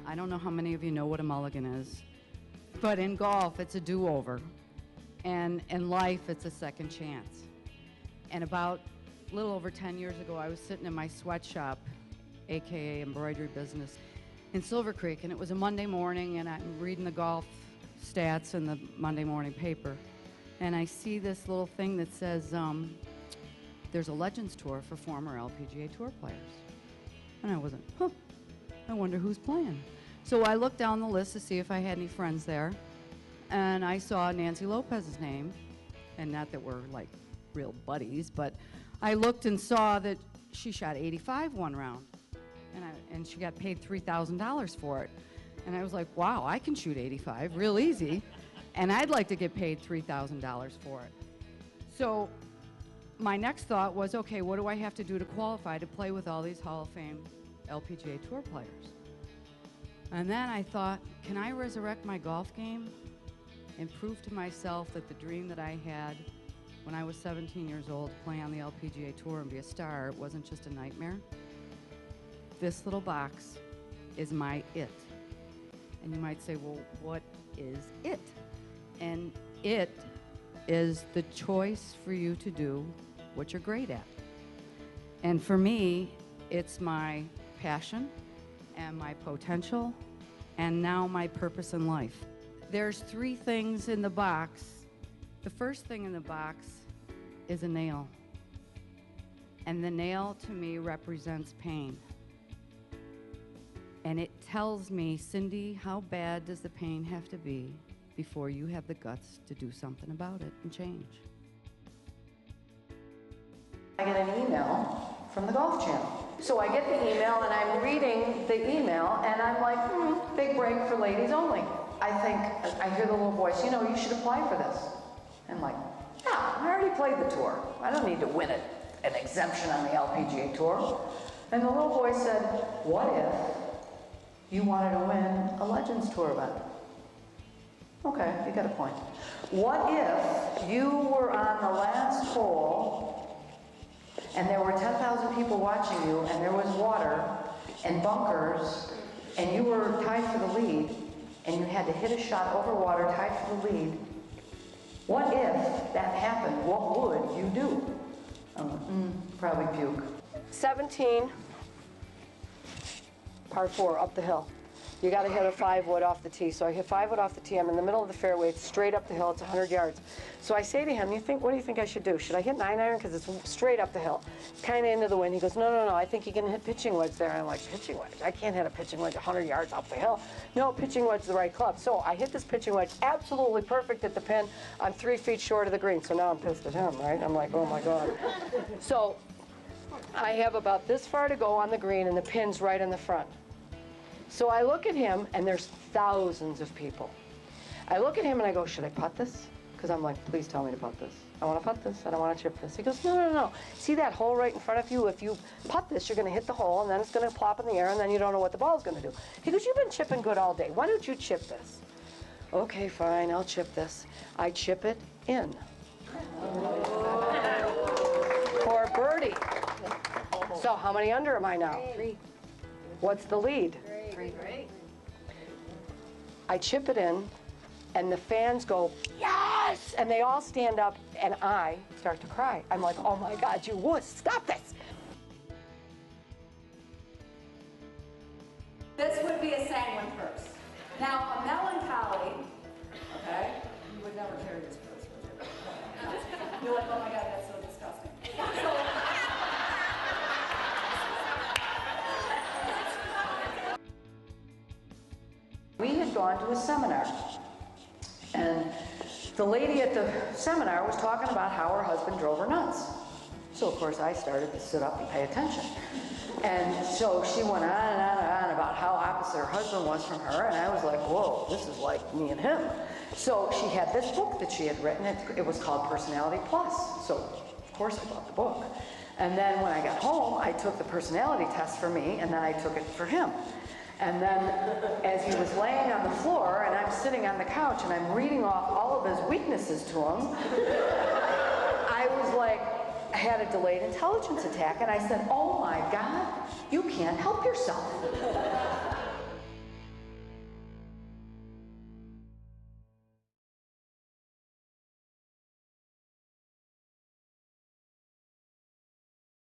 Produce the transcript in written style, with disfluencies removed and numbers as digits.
I don't know how many of you know what a mulligan is, but in golf, it's a do-over. And in life, it's a second chance. And about a little over 10 years ago, I was sitting in my sweatshop, AKA embroidery business, in Silver Creek, and it was a Monday morning, and I'm reading the golf stats in the Monday morning paper. And I see this little thing that says, there's a Legends Tour for former LPGA Tour players. And I wasn't, I wonder who's playing. So I looked down the list to see if I had any friends there, and I saw Nancy Lopez's name, and not that we're like real buddies, but I looked and saw that she shot 85 one round, and she got paid $3,000 for it. And I was like, wow, I can shoot 85 real easy, and I'd like to get paid $3,000 for it. So my next thought was, okay, what do I have to do to qualify to play with all these Hall of Fame LPGA Tour players? And then I thought, can I resurrect my golf game and prove to myself that the dream that I had when I was 17 years old to play on the LPGA Tour and be a star, it wasn't just a nightmare? This little box is my it. And you might say, well, what is it? And it is the choice for you to do what you're great at. And for me, it's my passion and my potential, and now my purpose in life. There's 3 things in the box. The first thing in the box is a nail. And the nail to me represents pain. And it tells me, Cindy, how bad does the pain have to be before you have the guts to do something about it and change? I get an email from the Golf Channel. So I get the email, and I'm reading the email, and I'm like, big break for ladies only. I hear the little voice, you know, you should apply for this. I'm like, yeah, I already played the tour. I don't need to win an exemption on the LPGA Tour. And the little voice said, what if you wanted to win a Legends Tour event? Okay, you got a point. What if you were on the last hole and there were 10,000 people watching you, and there was water and bunkers, and you were tied for the lead, and you had to hit a shot over water, tied for the lead? What if that happened? What would you do? Probably puke. 17, par 4, up the hill. You got to hit a 5-wood off the tee. So I hit 5-wood off the tee. I'm in the middle of the fairway. It's straight up the hill. It's 100 yards. So I say to him, what do you think I should do? Should I hit 9-iron? Because it's straight up the hill, kind of into the wind. He goes, no, I think you can hit pitching wedge there. And I'm like, pitching wedge? I can't hit a pitching wedge 100 yards up the hill. No, pitching wedge is the right club. So I hit this pitching wedge absolutely perfect at the pin. I'm 3 feet short of the green. So now I'm pissed at him, right? I'm like, oh my God. So I have about this far to go on the green, and the pin's right in the front. So I look at him, and there's thousands of people. I look at him and I go, should I putt this? Because I'm like, please tell me to putt this. I want to putt this. I don't want to chip this. He goes, no. See that hole right in front of you? If you putt this, you're going to hit the hole, and then it's going to plop in the air, and then you don't know what the ball's going to do. He goes, you've been chipping good all day. Why don't you chip this? Okay, fine, I'll chip this. I chip it in. For a birdie. So how many under am I now? 3. What's the lead? 3. I chip it in, and the fans go, yes! And they all stand up, and I start to cry. I'm like, oh my God, you wuss, stop this! This would be a sanguine purse. Now, a melancholy, okay? You would never carry this purse, would you? You're like, oh my God, that's so disgusting. We had gone to a seminar, and the lady at the seminar was talking about how her husband drove her nuts. So of course I started to sit up and pay attention. And so she went on and on and on about how opposite her husband was from her, and I was like, whoa, this is like me and him. So she had this book that she had written. It was called Personality Plus. So of course I bought the book. And then when I got home, I took the personality test for me, and then I took it for him. And then as he was laying on the floor, and I'm sitting on the couch, and I'm reading off all of his weaknesses to him, I was like, I had a delayed intelligence attack, and I said, oh my God, you can't help yourself.